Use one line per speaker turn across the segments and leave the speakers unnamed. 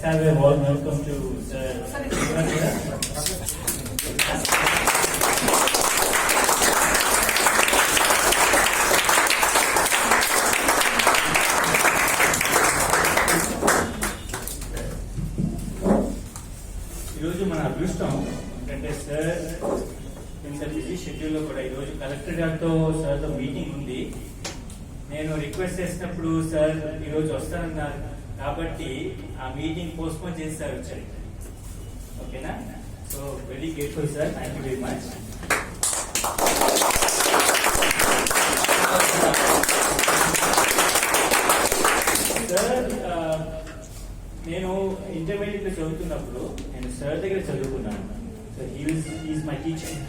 Let's have a warm welcome to Sir. ఈరోజు మన అదృష్టం ఎందుకంటే సార్ ఇంత బిజీ షెడ్యూల్లో కూడా ఈరోజు కలెక్టర్ గారితో సార్తో మీటింగ్ ఉంది. నేను రిక్వెస్ట్ చేసినప్పుడు సార్ ఈరోజు వస్తానన్నారు కాబట్టి ఆ మీటింగ్ పోస్ట్పోన్ చేసి సార్ వచ్చారు. ఓకేనా? So very grateful sir, thank you very much. Sir నేను ఇంటర్మీడియట్ లో చదువుతున్నప్పుడు నేను సార్ దగ్గర చదువుకున్నాను. So he's my teacher.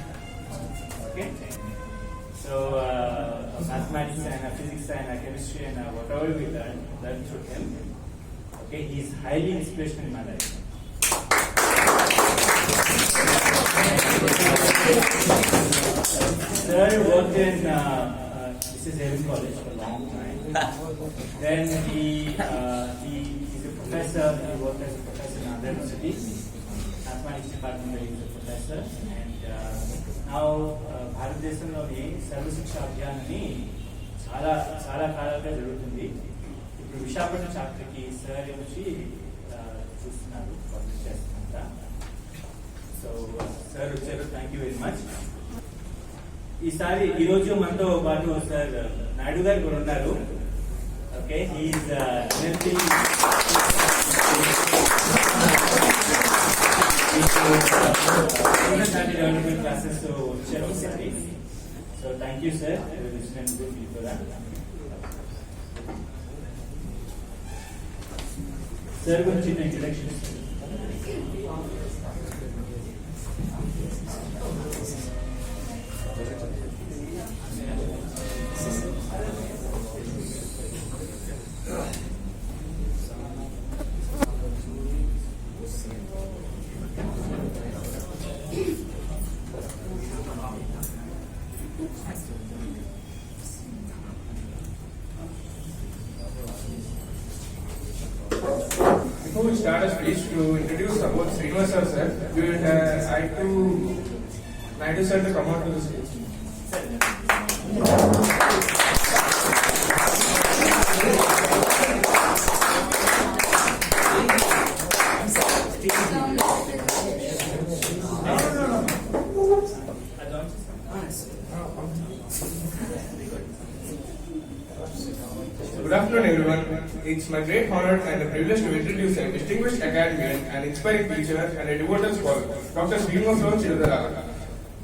Okay, so mathematics and physics and chemistry and whatever we learn through him. Okay, he is highly inspirational in my life. Sir worked in Mrs. Evans College for a long time. Then he is a professor. He worked as a professor in Andhra University, mathematics department. He is a professor, and now భారతదేశంలోని సర్వశిక్ష అభియాన్ని చాలా చాలా కాలంగా జరుగుతుంది. ఇప్పుడు Visakhapatnam చాప్టర్కి sir వచ్చి చూస్తున్నారు, publish చేస్తున్నా. So sir వచ్చారు, థ్యాంక్ యూ వెరీ మచ్. ఈరోజు మనతో పాటు సార్ నాయుడు గారు కూడా ఉన్నారు. ఓకే, హీఈస్ డెవలప్మెంట్ క్లాసెస్ వచ్చారు ఒకసారి. So thank you sir. Sir గురించి introduction.
Before we start, I wish to introduce about Srinivasa sir. We would like to Naidu sir to come out to the stage. Good afternoon, everyone. It's my great honor and a privilege to introduce a distinguished academician, an inspiring teacher, and a devoted scholar, Dr. Srinivasa Rao,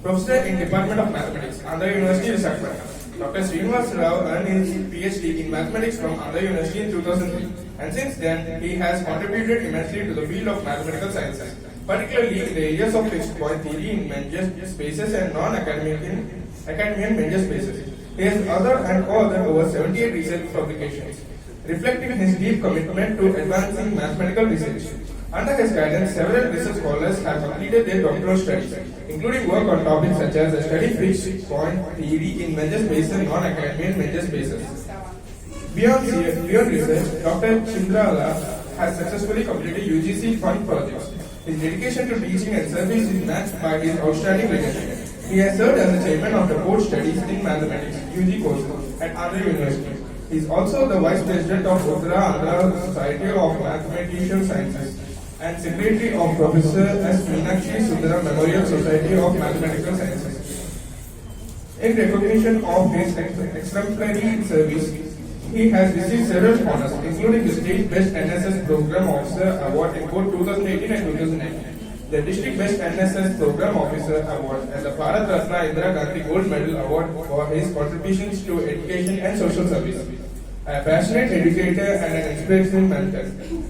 Professor in Department of Mathematics, Andhra University, Visakhapatnam. Dr. Srinivasa Rao earned his PhD in Mathematics from Andhra University in 2003, and since then he has contributed immensely to the field of mathematical sciences, particularly in the areas of fixed point theory in Mendes spaces and non-academic Mendes spaces. He has authored and co-authored over 78 research publications, reflecting his deep commitment to advancing mathematical research. Under his guidance, several research scholars have completed their doctoral studies, including work on topics such as study fixed point theory in Mendes spaces and non-academic Mendes spaces. Beyond research, Dr. Chindrala has successfully completed UGC fund projects. His dedication to teaching and service is matched by his outstanding leadership. He has served as the chairman of the Board Studies in Mathematics (UG) course at Andhra University. He is also the vice president of Uttara Andhra Society of Mathematical Sciences and secretary of Professor S. Meenakshi Sundara Memorial Society of Mathematical Sciences. In recognition of his exemplary service, he has received several honors, including the State Best NSS Program Officer Award in both 2018 and 2019. The District Best NSS Program Officer Award and the Bharat Ratna Indira Gandhi Gold Medal Award for his contributions to education and social service. A passionate educator and an inspirational mentor,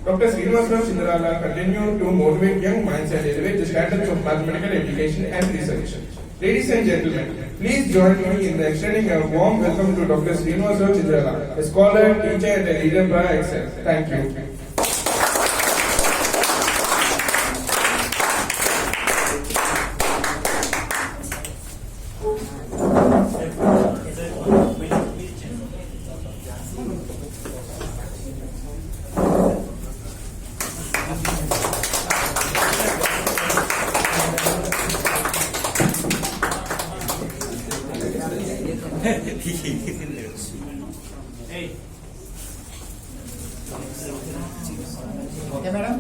Dr. Srinivasa Chindrala continues to motivate young minds and elevate the standards of mathematical education and research. Ladies and gentlemen, please join me in extending a warm welcome to Dr. Srinivasa Chindrala, a scholar, teacher, and a leader by excellence. Thank you.
Hey.
Okay madam.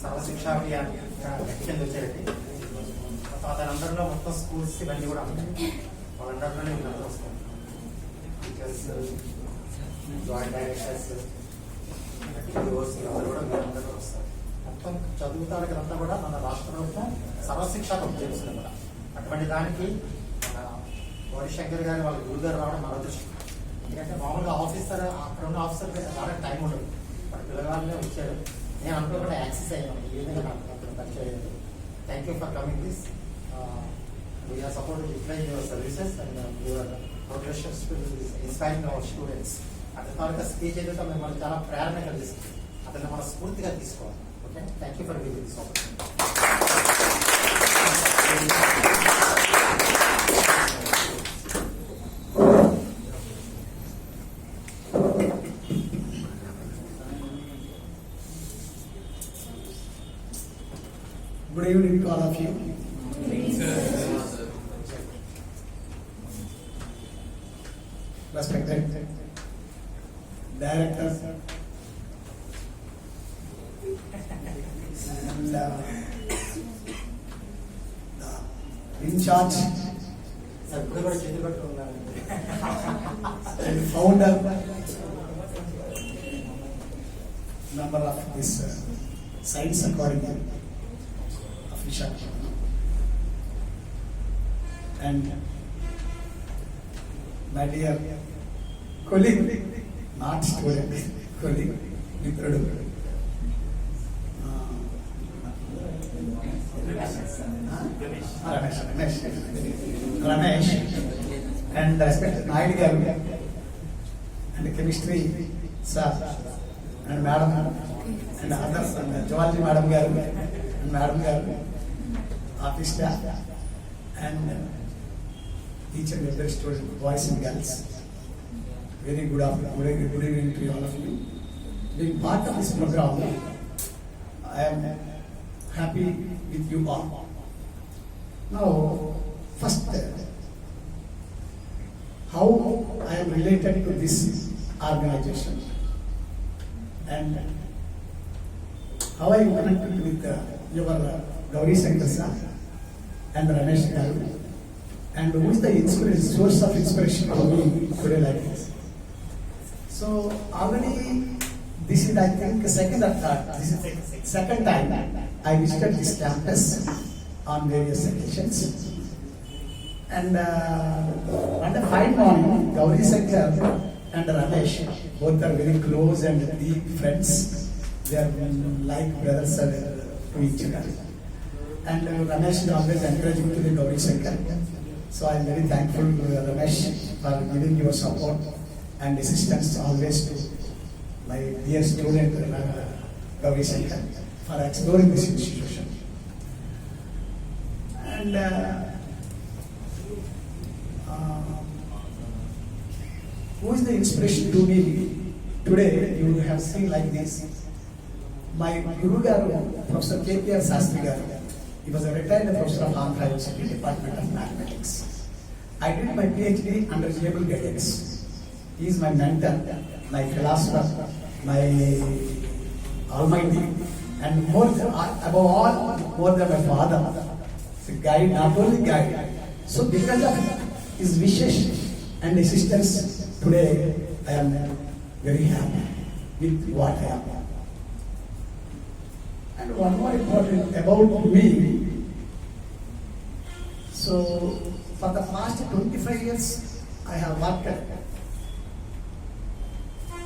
Sarva Shiksha Abhiyan కింద వచ్చారండి. దాని అండర్లో మొత్తం schools ఇవన్నీ కూడా ఉంటాయి. వాళ్ళ అండర్లోనే వీళ్ళందరూ వస్తాం. టీచర్స్, జాయింట్ డైరెక్టర్స్, ఈఓస్ అందరూ కూడా వీళ్ళందరూ వస్తారు. మొత్తం చదువుతారు అంతా కూడా మన రాష్ట్ర ప్రభుత్వం సర్వశిక్ష చేస్తుంది కూడా. అటువంటి దానికి మన వరిశంకర్ గారి వాళ్ళ గురుగారు రావడం మన అదృష్టం. ఎందుకంటే మామూలుగా ఆఫీసర్ అక్కడ ఉన్న ఆఫీసర్ రావడానికి టైం ఉండదు. మన పిల్లగాళ్ళనే వచ్చారు. నేను అనుకోకుండా యాక్సెస్ అయ్యాను. ఈ విధంగా నాకు అక్కడ పరిచయం అయ్యారు. Thank you for coming this. We are support utilise your services and your progressions to inspiring our students. అతని తాలూకా స్పీచ్ ఏదైతే మిమ్మల్ని చాలా ప్రేరణ కలిగిస్తుంది. అతన్ని మనం స్ఫూర్తిగా తీసుకోవాలి. Okay, thank you for giving this opportunity.
Good evening to all of you. Respected director and the in charge
sir ఇప్పుడు కూడా చేతులు పట్టుకున్నాను.
and founder member of this Science Academy official and my dear colleague, not student, colleague, Mitrudu, Ramesh, and respected Naidu garu, and chemistry sir, and madam, and others, and zoology madam garu, and madam garu, office staff, and each and every student, boys and girls. Very good afternoon, good evening to all of you. Being part of this program, I am happy with you all. Now, first, how I am related to this organization and how I connected with your Gauri Shankar sir and Ramesh garu, and who is the source of inspiration for me today like this. So already this is, I think, second or third. This is second time I visited this campus on various occasions. And on the fine morning, Gauri Shankar and Ramesh both are very close and deep friends. They are like brothers to each other. And Ramesh is always encouraging to the Gauri Shankar. So I am very thankful to Ramesh for giving your support and assistance always to my dear student Gauri Shankar for exploring this institution. And who is the inspiration to me today? You have seen like this. My Guru Garu, Professor K.P.R. Sastry Garu, he was a retired professor of Andhra University Department of Mathematics. I did my PhD under his able guidance. He is my mentor, my philosopher, my almighty, and above all, more than my father. He's a guide, not only guide. So because of his wishes and assistance, today I am very happy with what I am. And one more important about me. So for the past 25 years, I have worked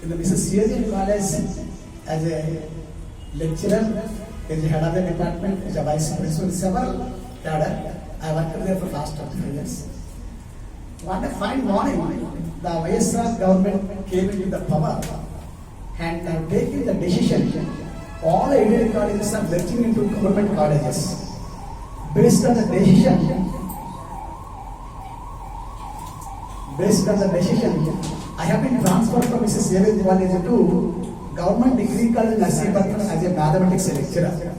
in the Mrs. C.S.N. College as a lecturer, is the head of the department, is a vice principal, several cadre. I worked there for last 25 years. One fine morning, the YSR government came into the power and have taken the decision. All aided colleges are merging into government colleges. Based on the decision, I have been transferred from Mrs. Sevin College to Government Degree College Narsipatnam as a mathematics lecturer.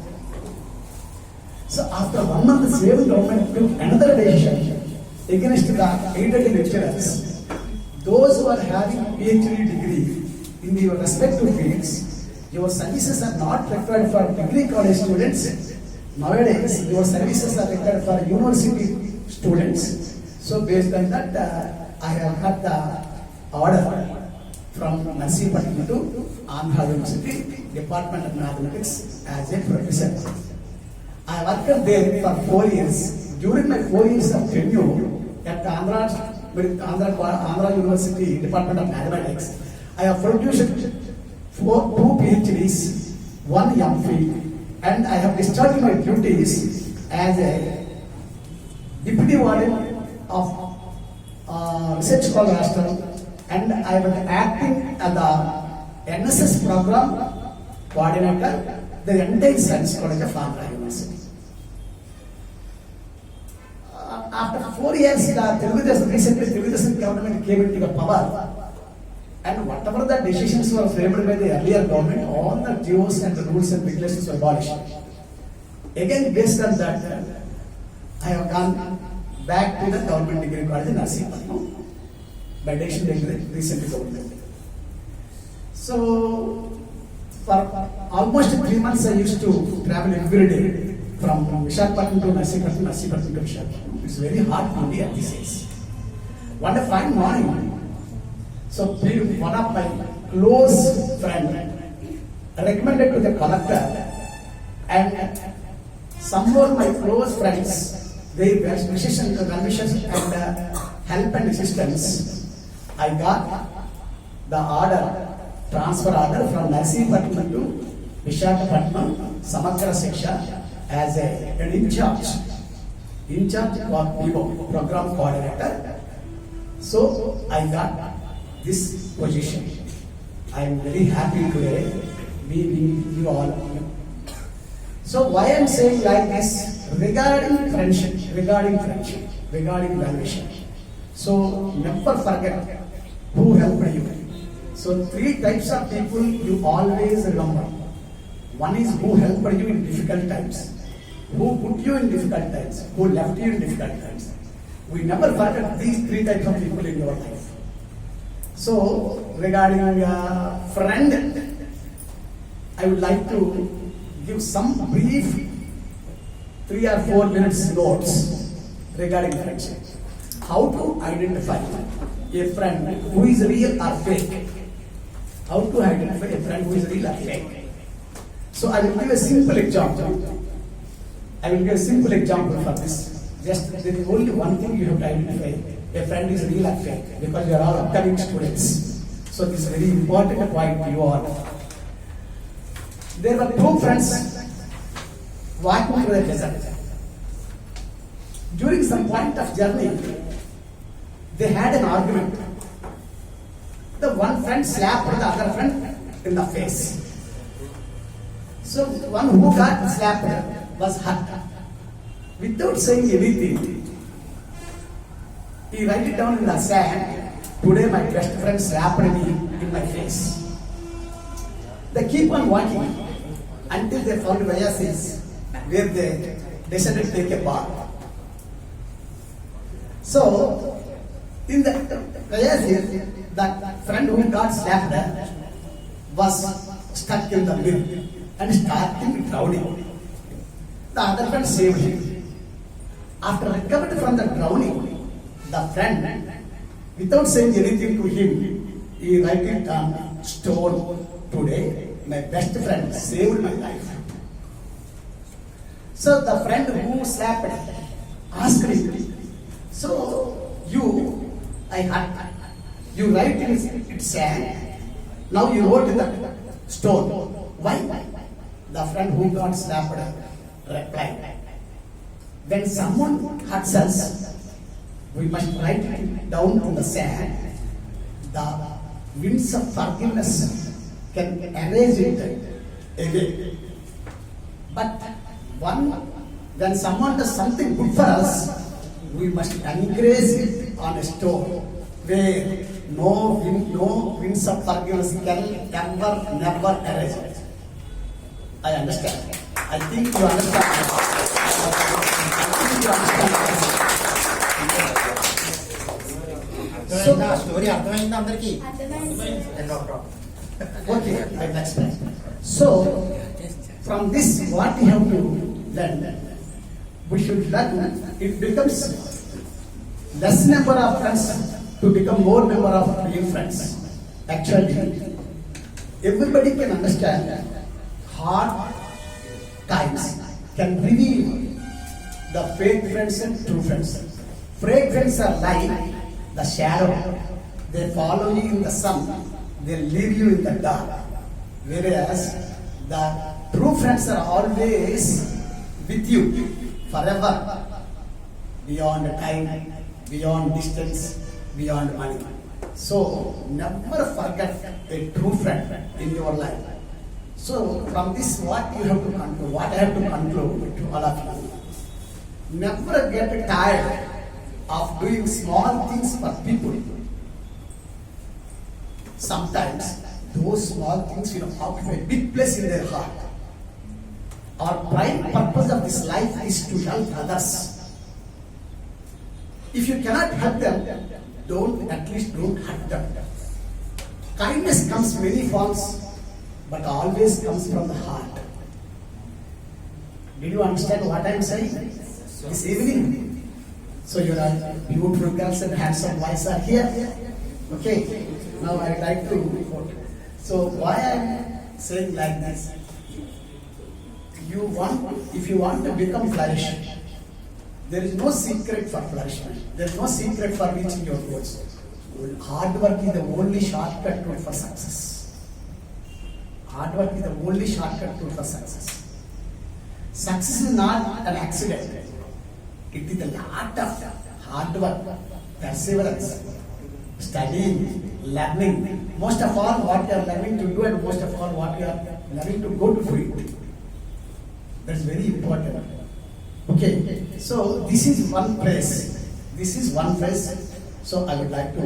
So after 1 month, the Sevin government took another decision against the aided lecturers. Those who are having PhD degree in your respective fields, your services are not required for degree college students. Nowadays, your services are required for university students. So based on that, I have got the order from Narsipatnam to Andhra University, Department of Mathematics as a professor. I worked there for 4 years. During my 4 years of tenure at Andhra University, Department of Mathematics, I have produced 2 PhDs, 1 MPhil, and I have discharged my duties as a deputy warden of research college hostel, and I was acting as the NSS program coordinator, the entire science college of Andhra University. After 4 years, the recent government came into the power, and whatever the decisions were framed by the earlier government, all the GOs and the rules and regulations were abolished. Again, based on that, I have gone back to the government degree college in Narsipatnam by decision of the recent government. So, for almost 3 months, I used to travel every day from Visakhapatnam to Narsipatnam, Narsipatnam to Visakhapatnam. It's very hard to be at this age. One fine morning, so one of my close friend recommended to the collector, and some more my close friends, they were musicians and help and assistance. I got the order, transfer order from Narsipatnam to Visakhapatnam, Samagra Shiksha as an in charge program coordinator. So I got this position. I am very happy today being you all. So why I am saying like this, regarding friendship, regarding valuation. So never forget who helped you. So 3 types of people you always remember. One is who helped you in difficult times, who put you in difficult times, who left you in difficult times. We never forget these 3 types of people in your life. So regarding friend, I would like to give some brief 3 or 4 minutes notes regarding friendship. How to identify a friend who is real or fake. How to identify a friend who is real or fake. So I will give a simple example. For this. Just there is only one thing you have to identify. A friend is real or fake, because you are all upcoming students. So this is very important point to you all. There were 2 friends walking through the desert. During some point of journey, they had an argument. The one friend slapped the other friend in the face. So one who got slapped was hurt. Without saying anything, he write it down in the sand. Today my best friend slapped me in my face. They keep on walking until they found oasis where they decided to take a bath. So in the oasis, that friend who got slapped was stuck in the middle and starting drowning. The other friend saved him. After recovered from the drowning, the friend, without saying anything to him, he write it on stone. Today, my best friend saved my life. So the friend who slapped asked him, so you write in sand, now you wrote in the stone. Why? the friend who got slapped replied, when someone hurts us, we must write it down on the sand. The winds of forgiveness can erase it away. But when someone does something good for us, we must engraze it on a stone where no winds of forgiveness can never erase it. I understand. I think you understand.
Story అర్థమైంది అందరికి.
Okay, I will explain. So, from this, what we have to learn, we should learn, it becomes less number of friends to become more number of real friends. Actually, everybody can understand hard times can reveal the fake friends and true friends. Fake friends are like the shadow. They follow you in the sun. They leave you in the dark. Whereas the true friends are always with you forever, beyond time, beyond distance, beyond money. So never forget a true friend in your life. So from this, what you have to conclude, what I have to conclude to all of you, never get tired of doing small things for people. Sometimes those small things occupy a big place in their heart. Our prime purpose of this life is to help others. If you cannot help them, at least don't hurt them. Kindness comes many forms, but always comes from the heart. Did you understand what I am saying this evening? So your beautiful girls and handsome boys are here. Okay, now I would like to quote. So why I am saying like this? If you want to become flourish, there is no secret for flourishment. There is no secret for reaching your goals. Hard work is the only shortcut route for success. Hard work is the only shortcut route for success. Success is not an accident. It is a lot of hard work, perseverance, studying, learning. Most of all, what you are learning to do, and most of all, what you are learning to go to do it. That's very important. Okay, so this is one place. This is one place. So I would like to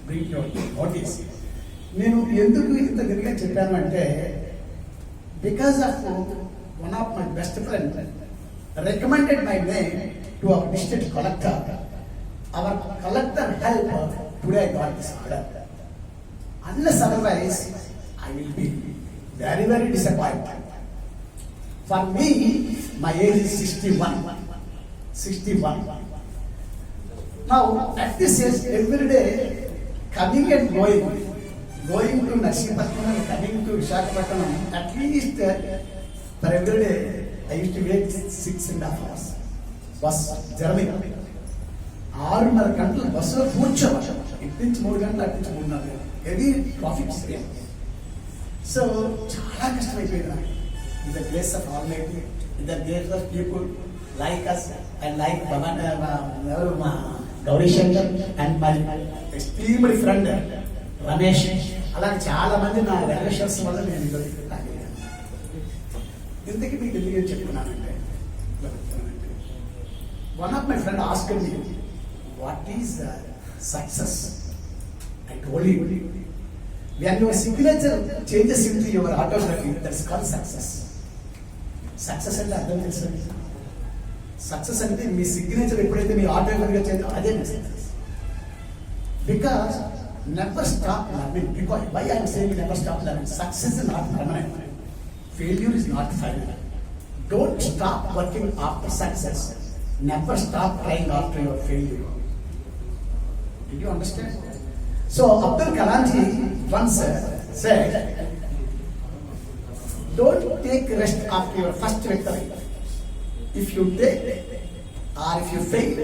bring your notice. నేను ఎందుకు ఇంత గట్టిగా చెప్పాను అంటే, because of one of my best friend recommended my name to our district collector. Our collector helped, today I got this order. Unless otherwise, I will be very, very disappointed. For me, my age is 61. Now, at this age, every day, coming and going to Narsipatnam, coming to Visakhapatnam, at least for every day, I used to wait 6.5 hours. Bus journey. 6.5 గంటలు బస్సులో కూర్చోవాలి. ఇటు నుంచి 3 గంటలు, అటు నుంచి 3.5 గంటలు. Heavy traffic. So చాలా కష్టమైపోయింది నాకు. Is a place of almighty, is a place of people like us and like Gauri Shankar and my esteemed friend Ramesh. అలాగే చాలా మంది నా రిలేషన్స్ వల్ల నేను ఇందుకు మీకు తెలియదు చెప్తున్నానంటే, one of my friend asked me what is success. I told you, when your signature changes into your autography, that's called success. Success అంటే అర్థం తెలుసు. సక్సెస్ అంటే మీ సిగ్నేచర్ ఎప్పుడైతే మీ ఆటోగ్రఫీగా చేయండి, అదే మీ success. Because never stop learning. Because why I'm saying never stop learning. Success is not permanent. Failure is not final. Don't stop working after success. Never stop trying after your failure. Did you understand? So Abdul Kalam ji once said, don't take rest after your first victory. If you take or if you fail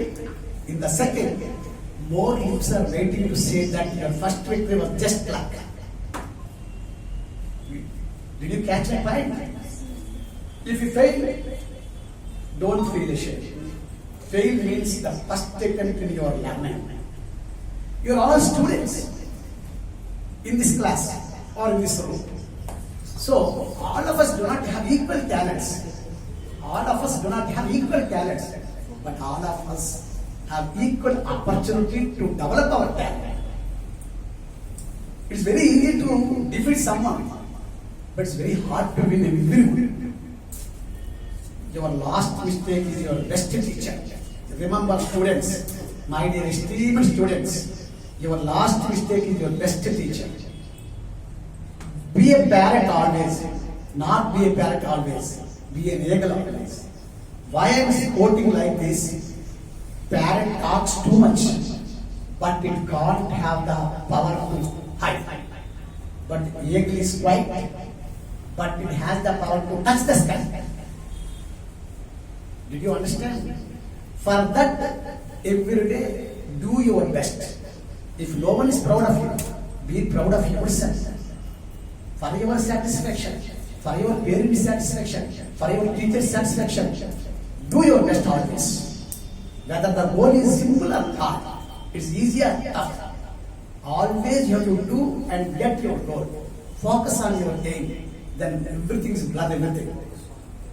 in the second, more lips are waiting to say that your first victory was just luck. Did you catch my point? If you fail, don't feel ashamed. Fail means the first attempt in your learning. You are all students in this class or in this room. So, all of us do not have equal talents. All of us do not have equal talents. But all of us have equal opportunity to develop our talent. It's very easy to defeat someone, but it's very hard to win everyone. Your last mistake is your best teacher. Remember, students, my dear esteemed students, your last mistake is your best teacher. Be a parrot always, not be a parrot always. Be an eagle always. Why I am quoting like this? Parrot talks too much, but it can't have the power to hide. But eagle is quiet, but it has the power to touch the sky. Did you understand? For that, every day, do your best. If no one is proud of you, be proud of yourself. For your satisfaction, for your parents' satisfaction, for your teacher's satisfaction, do your best always. Whether the goal is simple or hard, it's easy or tough. Always you have to do and get your goal. Focus on your aim. Then everything is blood, everything.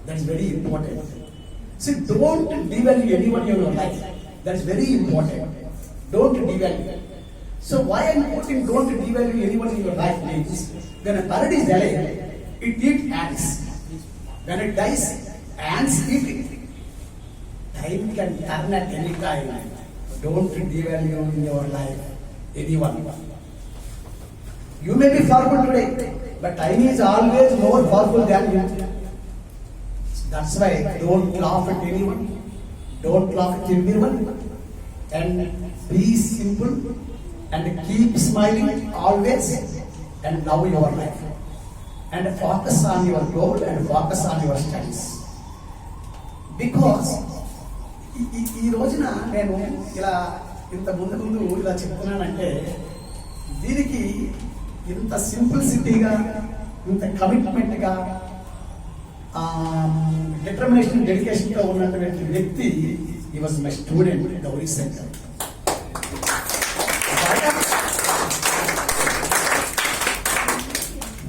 That is very important. See, don't devalue anyone in your life. That is very important. Don't devalue. So why I am quoting don't devalue anyone in your life means when a bird is alive, it eats ants. When it dies, ants eat it. Time can turn at any time. Don't devalue in your life anyone. You may be powerful today, but time is always more powerful than you. That's why don't laugh at anyone, don't laugh at everyone, and be simple and keep smiling always and love your life. And focus on your goal and focus on your studies. Because ఈ రోజున నేను ఇలా ఇంత ముందు ఇలా చెప్తున్నానంటే దీనికి ఇంత సింప్లిసిటీగా ఇంత కమిట్మెంట్గా డిటర్మినేషన్ డెడికేషన్గా ఉన్నటువంటి వ్యక్తి ఈ was my student Gauri Shankar.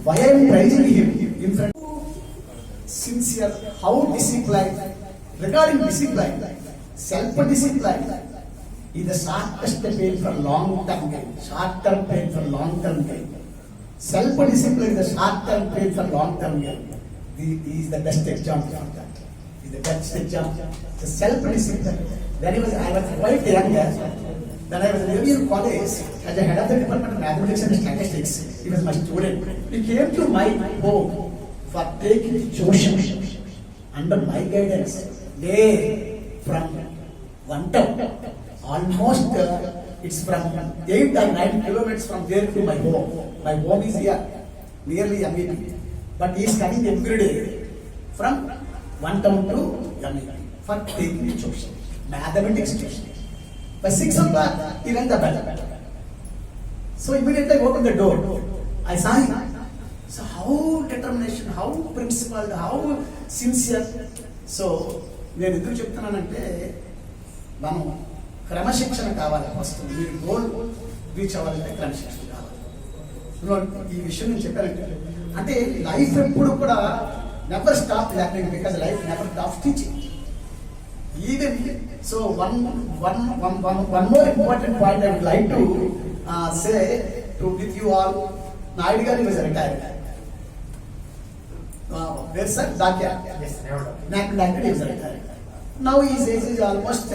Why I am praising him in front of sincere, how disciplined, regarding discipline, self-discipline is the shortest pain for long-term gain, short-term pain for long-term gain. Self-discipline is the short-term pain for long-term gain. He is the best example of that. He is the best example. The self-discipline. I was quite young when I was in college as a head of the Department of Mathematics and Statistics. He was my student. He came to my home for taking tuition under my guidance. Day from one town, almost it's from 8 or 9 kilometers from there to my home. My home is here, nearly MEP. But he is coming every day from one town to MEP for taking tuition, mathematics tuition. By 6 o'clock, he rang the bell. So immediately I opened the door. I saw him. So how determination, how principled, how sincere. So నేను ఎందుకు చెప్తున్నానంటే మనం క్రమశిక్షణ కావాలి. First మీరు goal reach అవ్వాలంటే క్రమశిక్షణ కావాలి. ఈ విషయం నేను చెప్పానంటే అంటే లైఫ్ ఎప్పుడు కూడా never stop learning because life never stop teaching. Even so, one more important point I would like to say to with you all. Naidu Gari was retired. Where sir? Dakya.
Yes, never.
Naidu is retired. Now his age is almost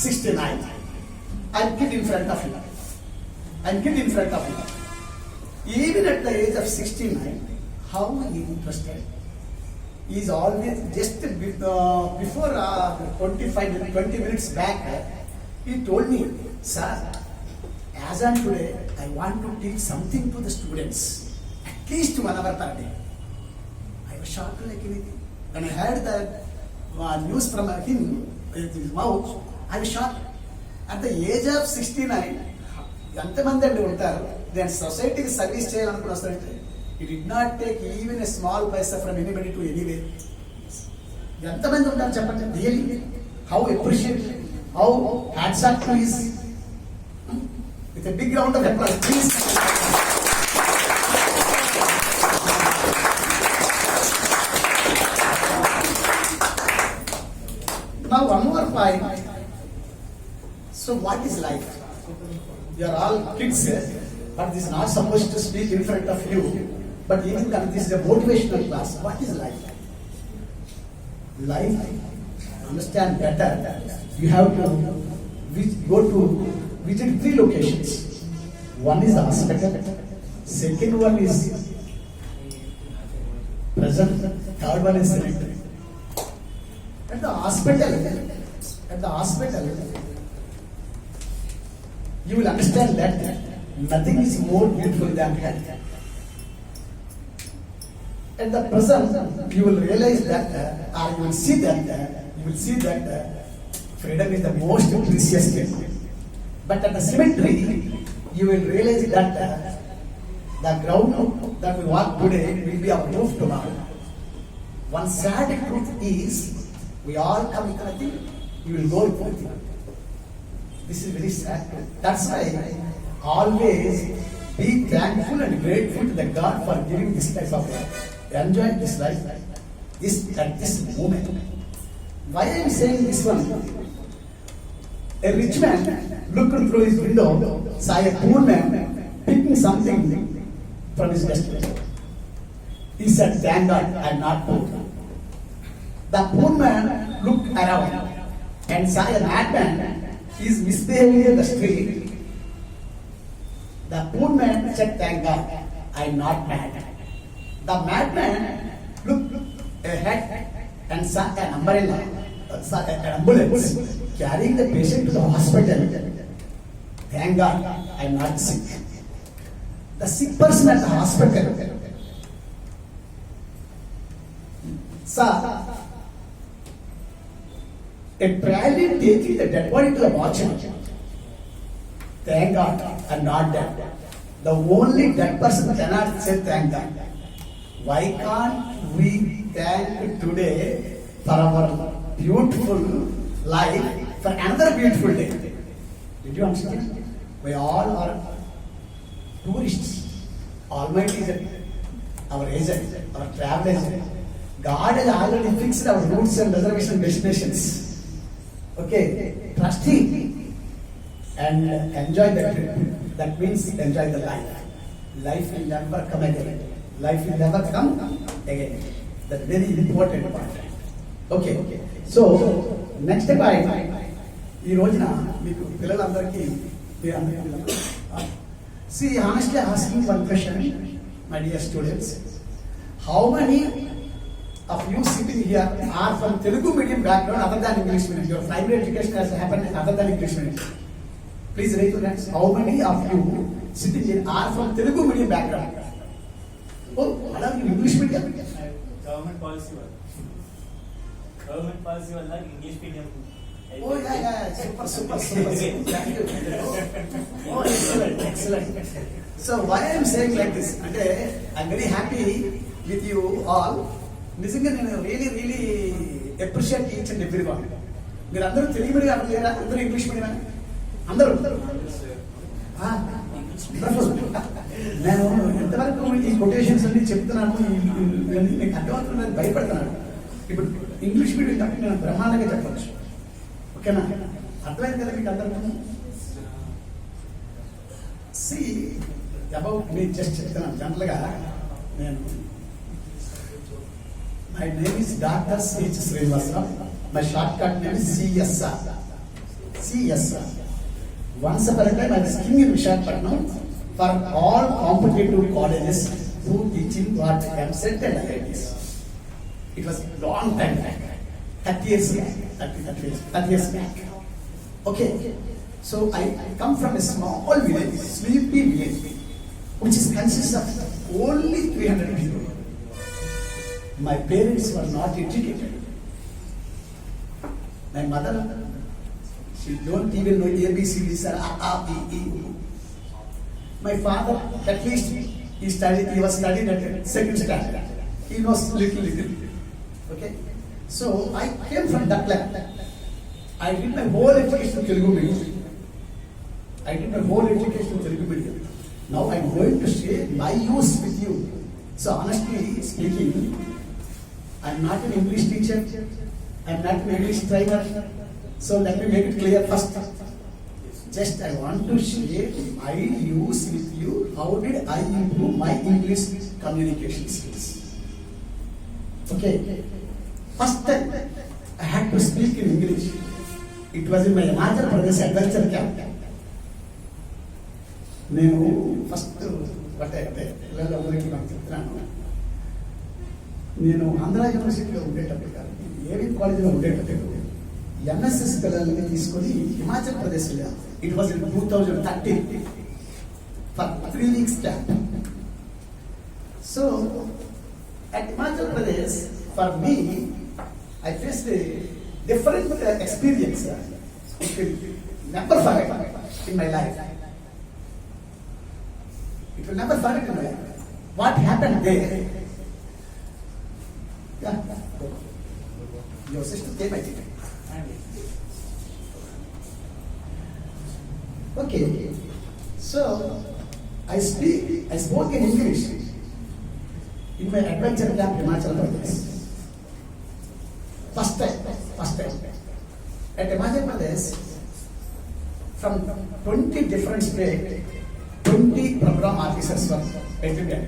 69. I'm kid in front of him. Even at the age of 69, how he interested. He is always just before 20 minutes back, he told me, sir, as on today, I want to teach something to the students, at least 1 hour per day. I was shocked like anything. When I heard the news from him, his mouth, I was shocked. At the age of 69, ఎంతమంది అండి ఉంటారు నేను సొసైటీకి service చేయాలనుకుని వస్తానంటే He did not take even a small paisa from anybody to anywhere. ఎంతమంది ఉంటారు చెప్పండి, really how appreciate, how hats off to his, with a big round of applause please. Now one more point. So what is life? You are all kids, but this is not supposed to speak in front of you. But even that this is a motivational class. What is life? Life, understand better. You have to go to visit 3 locations. One is the hospital. Second one is present. Third one is cemetery. At the hospital, you will understand that nothing is more beautiful than health. At the present, you will realize that, or you will see that, freedom is the most precious thing. But at the cemetery, you will realize that the ground that we walk today will be our roof tomorrow. One sad truth is, we all come with nothing, you will go with nothing. This is very sad. That's why always be thankful and grateful to the God for giving this life of life. Enjoy this life, at this moment. Why I am saying this one? A rich man looked through his window, saw a poor man picking something from his dustbin. He said, "Thank God, I am not poor." The poor man looked around and saw a madman. He is misbehaving in the street. The poor man said, "Thank God, I am not mad." The madman looked ahead and saw an umbrella, an ambulance carrying the patient to the hospital. "Thank God, I am not sick." The sick person at the hospital saw a trolley taking the dead body to the mortuary. "Thank God, I am not dead." The only dead person cannot say thank God. Why can't we thank today for our beautiful life for another beautiful day? Did you understand? We all are tourists. Almighty is our agent, our travel agent. God has already fixed our routes and reservation destinations. Okay, trust Him and enjoy the trip. That means enjoy the life. Life will never come again. Life will never come again. That's very important part. Okay, so next point. ఈ రోజున మీకు పిల్లలందరికీ see honestly asking one question, my dear students. How many of you sitting here are from Telugu medium background other than English medium? Your primary education has happened other than English medium. Please raise your hands. How many of you sitting here are from Telugu medium background? Oh, what are you English medium?
Government policy వల్ల English medium.
Oh yeah, super. Thank you. Oh, excellent. So why I am saying like this? అంటే I am very happy with you all. నిజంగా నేను really appreciate each and every one. మీరు అందరూ Telugu medium అనలేరా? అందరూ English medium అందరూ. నేను ఎంతవరకు ఈ కొటేషన్స్ అన్ని చెప్తున్నాను, మీకు అర్థమవుతున్నది భయపడుతున్నాను. ఇప్పుడు ఇంగ్లీష్ మీడియం కాబట్టి నేను బ్రహ్మాండంగా చెప్పచ్చు. ఓకేనా? అర్థమైంది కదా మీకు అందరికీ? సి అబౌట్ మీ జస్ట్ చెప్తున్నాను జనరల్గా. నేను my name is Dr. C.H. Srivastava. My shortcut name is CSR. Once upon a time I was king in Visakhapatnam for all competitive colleges who teaching what MCET and IITs. It was long time back, 30 years back. Okay, so I come from a small village, sleepy village, which consists of only 300 people. My parents were not educated. My mother, she don't even know ABCDs or A, B, E. My father, at least he was studying at second standard. He knows little. Okay. So I came from that land. I did my whole education in Telugu medium. Now I am going to share my views with you. So honestly speaking, I am not an English teacher. I am not an English trainer. So let me make it clear first. Just I want to share my views with you. How did I improve my English communication skills? Okay. First time I had to speak in English. It was in my Himachal Pradesh adventure camp. నేను first పిల్లలందరికీ నాకు చెప్తున్నాను. నేను ఆంధ్ర యూనివర్సిటీలో ఉండేటప్పుడు కాదు, ఏవి కాలేజీలో ఉండేటప్పుడు ఎన్ఎస్ఎస్ పిల్లల్ని తీసుకొని హిమాచల్ ప్రదేశ్ వెళ్ళాను. It was in 2013 for 3 weeks camp. So at Himachal Pradesh, for me, I faced a different experience. It will never forget in my life. It will never forget in my life. What happened there? Yeah. Your sister came, I think. Okay. So I spoke in English in my adventure camp in Himachal Pradesh. First time. At Himachal Pradesh, from 20 different states, 20 program officers were attended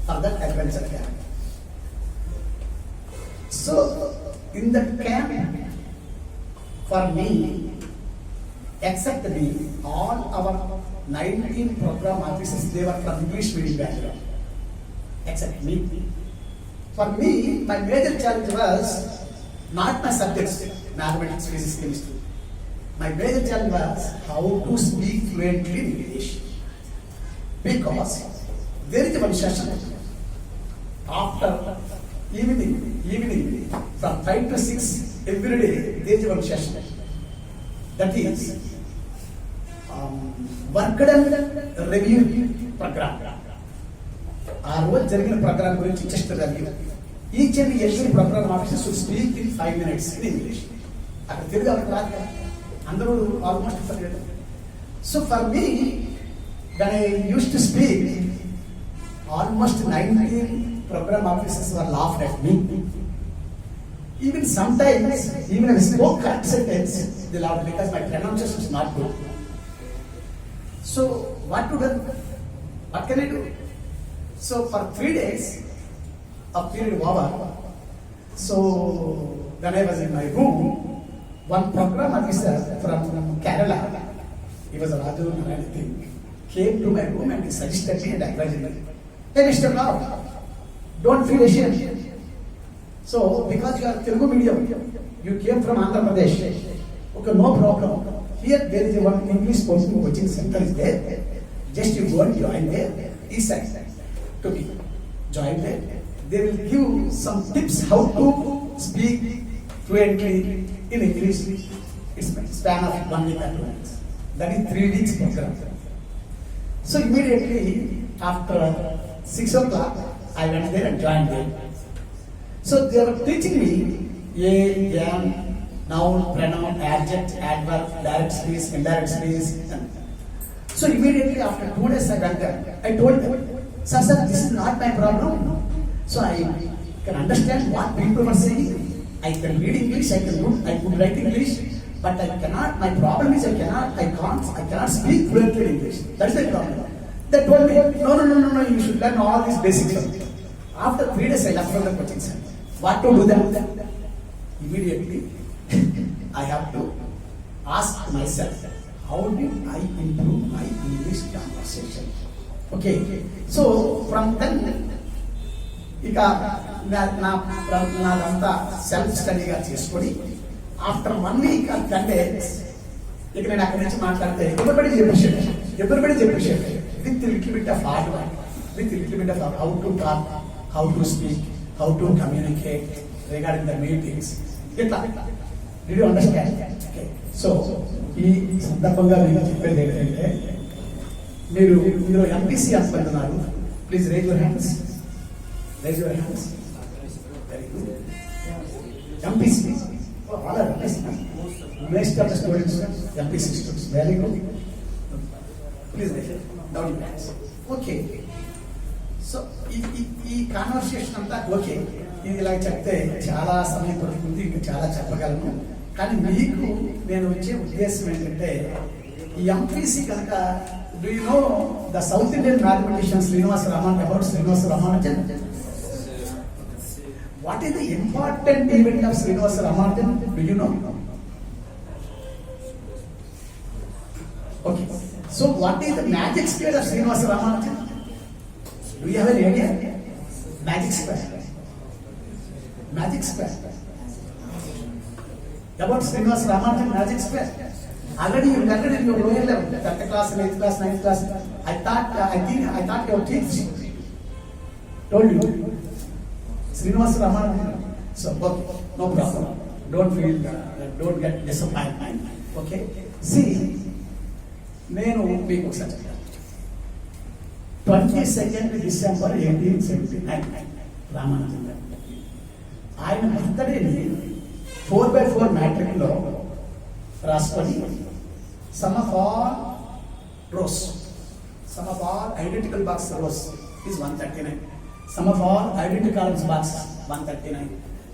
for that adventure camp. So, in that camp, for me, except me, all our 19 program officers, they were from English medium background, except me. For me, my major challenge was not my subjects, mathematics, physics, chemistry. My major challenge was how to speak fluently in English. Because there is one session after evening from 5 to 6 every day. There is one session that is work done review program. ఆ రోజు జరిగిన programme గురించి just review. Each and every programme officer should speak in 5 minutes in English. అక్కడ తెలుగు అక్కడ రాదు కదా, అందరూ almost forget. So for me, when I used to speak, almost 19 program officers were laughed at me. Even sometimes, even if I spoke correct sentence, they laughed because my pronunciation is not good. So, what to do? What can I do? So, for 3 days, a period over, so when I was in my room, one program officer from Kerala, he was a Raju Narayan, I think, came to my room and he suggested me and advised me, "Hey Mr. Rao, don't feel ashamed. So because you are Telugu medium, you came from Andhra Pradesh. Okay, no problem. Here there is one English coaching center is there. Just you go and join there. He said to me, join there. They will give some tips how to speak fluently in English. It's a span of 1 week or 2 weeks. That is 3 weeks program." So immediately after 6 o'clock, I went there and joined them. So they were teaching me am, noun, pronoun, adjective, adverb, direct speech, indirect speech. So immediately after 2 days I went there. I told them, sir, this is not my problem. So I can understand what people were saying. I can read English, I could write English, but I cannot. My problem is I cannot speak fluently in English. That's the problem. They told me, no, you should learn all these basics. After 3 days, I left from the coaching center. What to do then? Immediately, I have to ask myself, how did I improve my English conversation? Okay, so from then, నాదంతా self స్టడీగా చేసుకొని after 1 week or 10 days ఇక నేను అక్కడి నుంచి మాట్లాడితే everybody appreciate with little bit of hard work, with little bit of how to talk, how to speak, how to communicate regarding the meetings. Did you understand? Okay. So ఈ సందర్భంగా మీకు చెప్పేది ఏంటంటే, మీరు ఎంపీసీ అనుకుంటున్నారు, Please raise your hands. Raise your hands. Very good. MPC. Oh, all are MPC. Most of the students are MPC students. Very good. Please raise it. Down your hands. Okay. So ఈ conversation అంతా okay, ఇది ఇలా చెప్తే చాలా సమయం పడుతుంది, ఇంకా చాలా చెప్పగలను. కానీ మీకు నేను వచ్చే ఉద్దేశం ఏంటంటే, ఈ ఎంపీసీ కనుక do you know the south Indian mathematician Srinivasa Ramanujan, about Srinivasa Ramanujan? What is the important event of Srinivasa Ramanujan? Do you know? Okay, so what is the magic square of Srinivasa Ramanujan? Do you have any idea? Magic square. Magic square. About Srinivas Ramanujan magic square. Already you learned in your lower level, 10th class, 8th class, 9th class. I thought your kids told you Srinivas Ramanujan. So okay, no problem. Don't feel, don't get disappointed. Okay. See, నేను మీకు ఒకసారి చెప్తాను. 22nd December 1879 Ramanujan గారు ఆయన బర్త్డేని 4x4 matrix లో రాసుకొని sum of all rows, sum of all identical box rows is 139, sum of all identical columns box 139,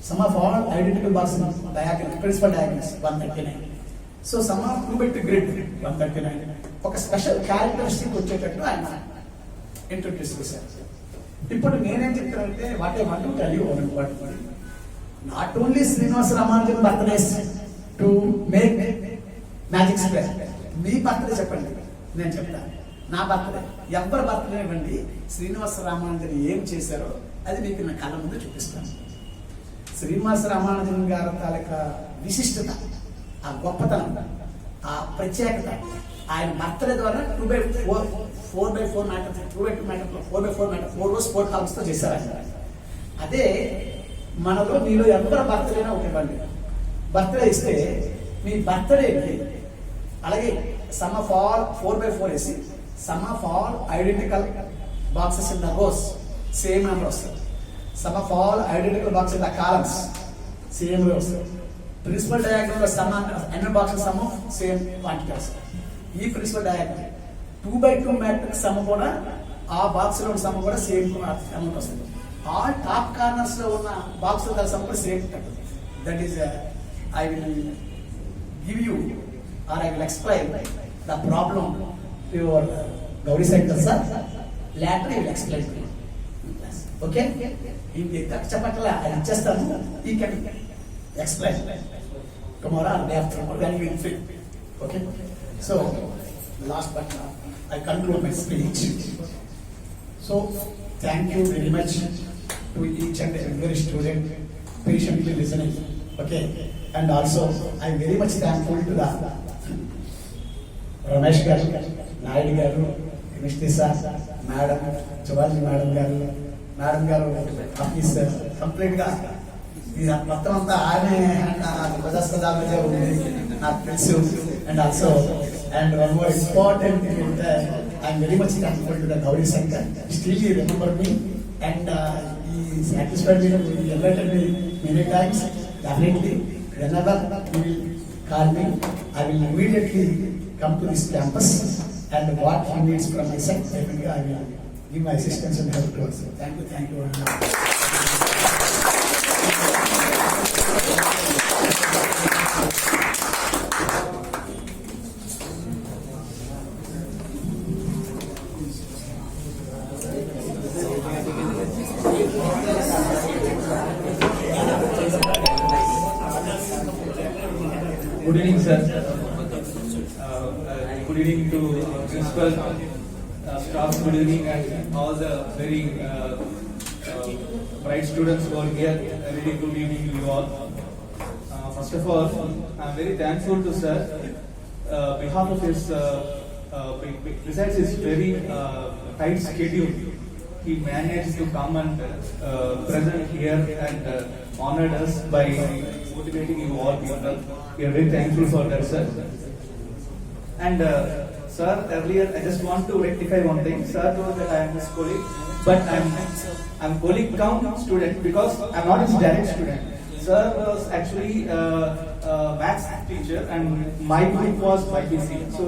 sum of all identical box diagram principal diagrams 139, so sum of 2x2 grid 139. ఒక special characteristic వచ్చేటట్టు ఆయన introduce చేశారు. ఇప్పుడు నేనేం చెప్తానంటే, what I want to tell you not only Srinivasa Ramanujan birthdays to make magic square. Me birthday చెప్పండి, నేను చెప్తాను. నా బర్త్డే, ఎవరి బర్త్డే ఇవ్వండి, శ్రీనివాస రామానుజన్ ఏం చేశారో అది మీకు నా కళ్ళ ముందు చూపిస్తాను. శ్రీనివాస రామానుజన్ గారి తాలూకా విశిష్టత, ఆ గొప్పతనం, ఆ ప్రత్యేకత ఆయన బర్త్డే ద్వారా 4x4 matter, 2x2 matter, 4x4 matter, 4 rows 4 columns తో చేశారు ఆయన. అదే మనలో మీలో ఎవరి బర్త్డేనా ఒకటి బర్త్డే ఇస్తే మీ బర్త్డేకి అలాగే సమ్ ఆఫ్ ఆల్ 4x4 వేసి sum of all identical boxes in the rows same number వస్తుంది, sum of all identical box in the columns same way వస్తుంది, ప్రిన్సిపల్ డయాగ్రామ్ లో sum n box sum same quantity వస్తుంది. ఈ principal diagram 2x2 matrix some కూడా ఆ box లో ఉన్న sum కూడా సేమ్ అమౌంట్ వస్తుంది. ఆల్ టాప్ కార్నర్స్ లో ఉన్న బాక్స్ లో సమ్ కూడా సేమ్ ఉంటుంది. That is I will give you or I will explain the problem to your Gauri Shankar sir. Later I will explain to you. Okay, ఇంక చెప్పట్లా అది ఇచ్చేస్తాను. I can explain tomorrow or day after tomorrow when you will fill. Okay, so last but I conclude my speech. So thank you very much to each and every student patiently listening. Okay, and also I am very much thankful to the Ramesh garu, Naidu garu, Mishti sir, Madam Chawali Madam garu is complete ga ఇది మొత్తం అంతా ఆయనే ప్రజాస్పదాలుగా ఉంది నాకు తెలుసు. And also and one more important thing అంటే I'm very much thankful to the Gauri Shankar. Still you remember me and he satisfied me invited me many times. Definitely whenever you will call me, I will immediately come to this campus and what he needs from my side, definitely I will give my assistance and help towards it. Thank you very much.
Good evening, sir. Good evening to principal, staff. Good evening, and all the very bright students who are here. Very good evening to you all. First of all, I am very thankful to sir. Behalf of his, besides his very tight schedule, he managed to come and present here and honored us by motivating you all people. We are very thankful for that, sir. And Sir, earlier I just want to rectify one thing. Sir told that I am his colleague, but I'm colleague cum student because I'm not his direct student. Sir was actually maths teacher and my group was YPC. So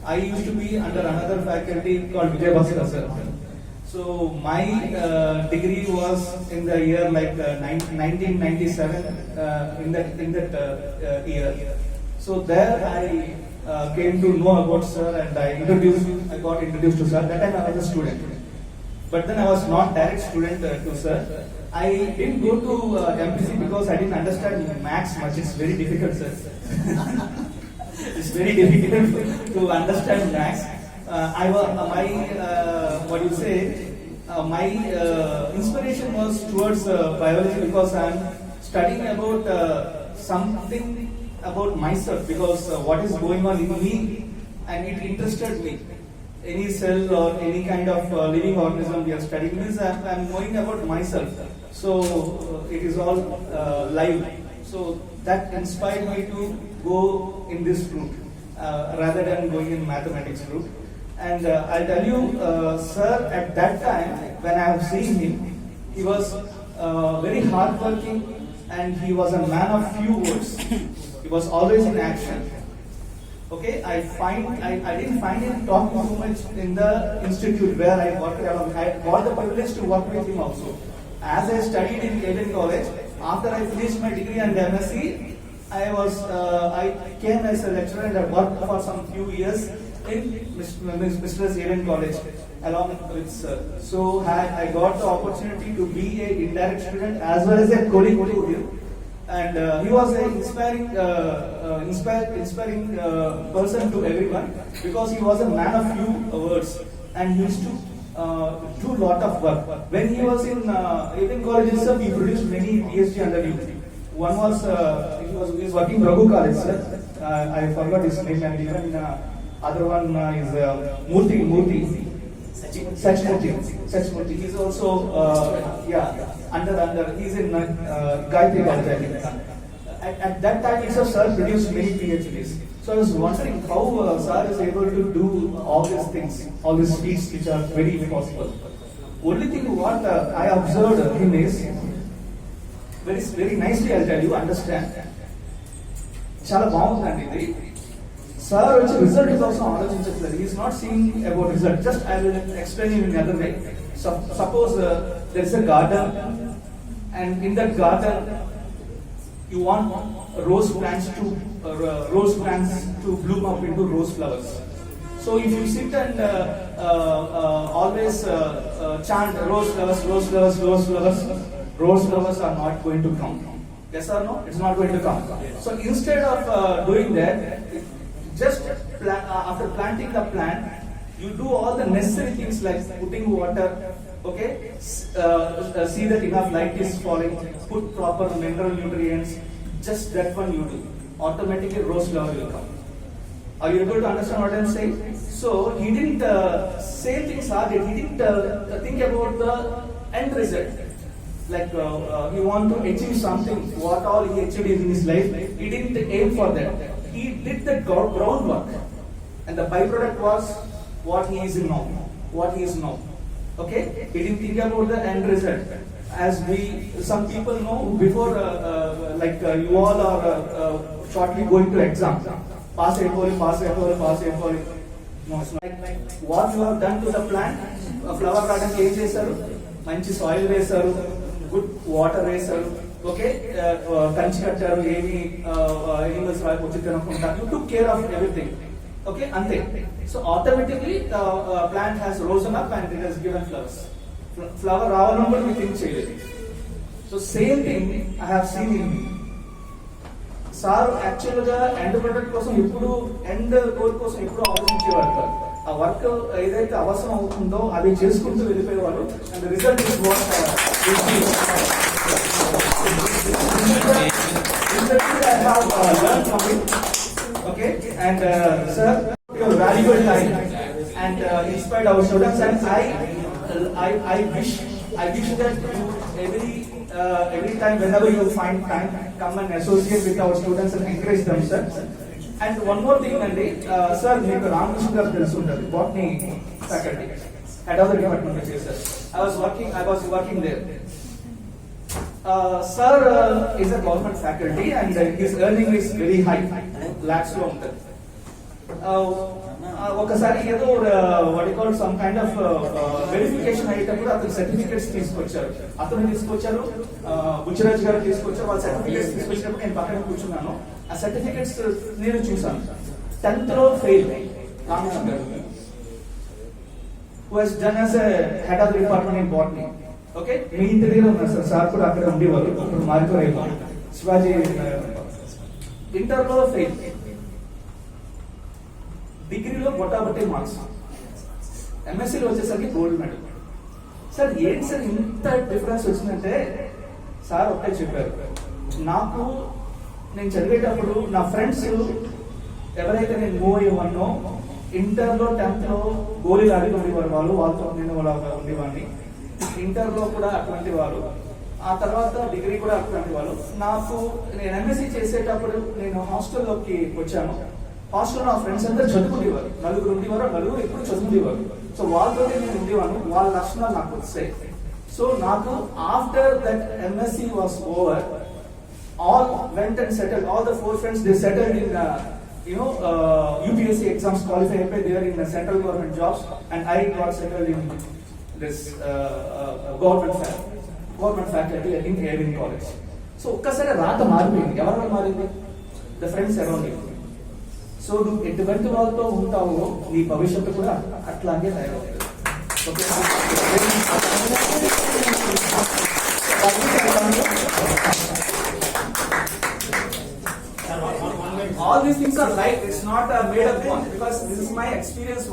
I used to be under another faculty called Vijay Bhaskar sir. So my degree was in the year like 1997 in that year. So there I came to know about sir and I got introduced to sir. That time I was a student. But then I was not direct student to sir. I didn't go to MPC because I didn't understand maths much. It's very difficult, sir. It's very difficult to understand maths. My inspiration was towards biology because I'm studying about something about myself because what is going on in me and it interested me. Any cell or any kind of living organism we are studying means I'm knowing about myself. So it is all live. So that inspired me to go in this route rather than going in mathematics route. And I'll tell you, sir, at that time when I have seen him, he was very hardworking and he was a man of few words. He was always in action. Okay, I didn't find him talking too much in the institute where I worked along. I got the privilege to work with him also. As I studied in Eden College, after I finished my degree and MSc, I came as a lecturer and I worked for some few years in Mr. Eden College along with sir. So I got the opportunity to be an indirect student as well as a colleague to him. And he was an inspiring person to everyone because he was a man of few words and he used to do lot of work. When he was in Eden College itself, he produced many PhD under him. One was he was working Raghu College, sir. I forgot his name, and even other one is Murthy. Sachmurthy. He's also under. He's in Gayatri College. At that time, sir produced many PhDs. So I was wondering how sir is able to do all these things, all these feats which are very impossible. Only thing what I observed him is very nicely. I'll tell you, understand. చాలా బాగుందండి ఇది. Sir, result is also ఆలోచించట్లేదు. He is not seeing about result. Just I will explain you in another way. Suppose there is a garden, and in that garden you want rose plants to bloom up into rose flowers. So if you sit and always chant rose flowers are not going to come. Yes or no? It's not going to come. So instead of doing that, just after planting the plant, you do all the necessary things like putting water, okay? See that enough light is falling, put proper mineral nutrients, just that one you do. Automatically rose flower will come. Are you able to understand what I am saying? So he didn't say things hard, he didn't think about the end result. Like he want to achieve something, what all he achieved in his life, he didn't aim for that. He did the groundwork, and the byproduct was what he is now. Okay, he didn't think about the end result. As some people know, before you all are shortly going to exam, pass a poll. No, it's not like what you have done to the plant. Flower garden ఏం చేశారు? మంచి soil వేశారు, good water వేశారు, okay, కంచి కట్టారు, ఏమి animals వచ్చి తినకుండా. You took care of everything. Okay, అంతే. So automatically plant has risen up and it has given flowers. Flower రావాలని కూడా మీరు థింక్ చేయలేదు. So same thing I have seen in me. Sir actual గా ఎండ్ ప్రొడక్ట్ కోసం ఎప్పుడు, end goal కోసం ఎప్పుడు ఆలోచించేవారు కాదు. ఆ వర్క్ ఏదైతే అవసరం అవుతుందో అది చేసుకుంటూ వెళ్ళిపోయేవారు. And result is what I have learned from it. Okay, and sir, your valuable time and inspired our students, and I wish that you every time whenever you find time, come and associate with our students and encourage them, sir. And one more thing అండి, sir మీకు రామకృష్ణ గారు తెలిసి ఉంటుంది, botany faculty, head of the department చేశారు. I was working there. Sir is a government faculty and his earning is very high, lakhs లో ఉంటుంది. ఒకసారి ఏదో what call some kind of verification అయ్యేటప్పుడు అతను సర్టిఫికేట్స్ తీసుకొచ్చారు, బుచ్చిరాజ్ గారు తీసుకొచ్చారు. వాళ్ళ సర్టిఫికేట్స్ తీసుకొచ్చినప్పుడు నేను పక్కన కూర్చున్నాను. ఆ సర్టిఫికేట్స్ నేను చూసాను. 10th లో ఫెయిల్ రామకృష్ణ గారు, who has done as a head of the department in botany. Okay, మీ ఇంటి దగ్గర ఉన్నారు సార్ కూడా అక్కడ ఉండేవారు, ఇప్పుడు మారిపోయారు. శివాజీ ఇంటర్లో ఫెయిల్, డిగ్రీలో బొట్టాబొట్టి మార్క్స్, ఎంఎస్సీలో వచ్చేసరికి గోల్డ్ మెడల్. సార్ ఏంటి సార్ ఇంత డిఫరెన్స్ వచ్చిందంటే, సార్ ఒకటే చెప్పారు నాకు, నేను చదివేటప్పుడు నా ఫ్రెండ్స్ ఎవరైతే నేను మూవ్ అయ్యేవాడినో, ఇంటర్లో 10th లో గోళీలు ఆడి ఉండేవారు, వాళ్ళతో నేను ఉండేవాడిని. ఇంటర్లో కూడా అటువంటి వాళ్ళు, ఆ తర్వాత డిగ్రీ కూడా అటువంటి వాళ్ళు. నాకు నేను ఎంఎస్సీ చేసేటప్పుడు నేను హాస్టల్లోకి వచ్చాను. హాస్టల్లో నా ఫ్రెండ్స్ అందరూ చదువుకునేవారు, నలుగురు ఎప్పుడు చదువుకునేవారు. సో వాళ్ళతో నేను ఉండేవాను, వాళ్ళ లక్షణాలు నాకు వచ్చాయి. సో నాకు after that MSc was over, all went and settled, all the 4 friends, they settled in UPSC exams, qualify there in the central government jobs, and I got settled in this government faculty in Avin College. So ఒక్కసారి రాత మారిపోయింది. ఎవరి మారింది? The friends around you. So నువ్వు ఎటువంటి వాళ్ళతో ఉంటావో నీ భవిష్యత్తు కూడా అట్లాగే తయారవుతుంది. All these things are right. It's not a made up one, because this is my experience.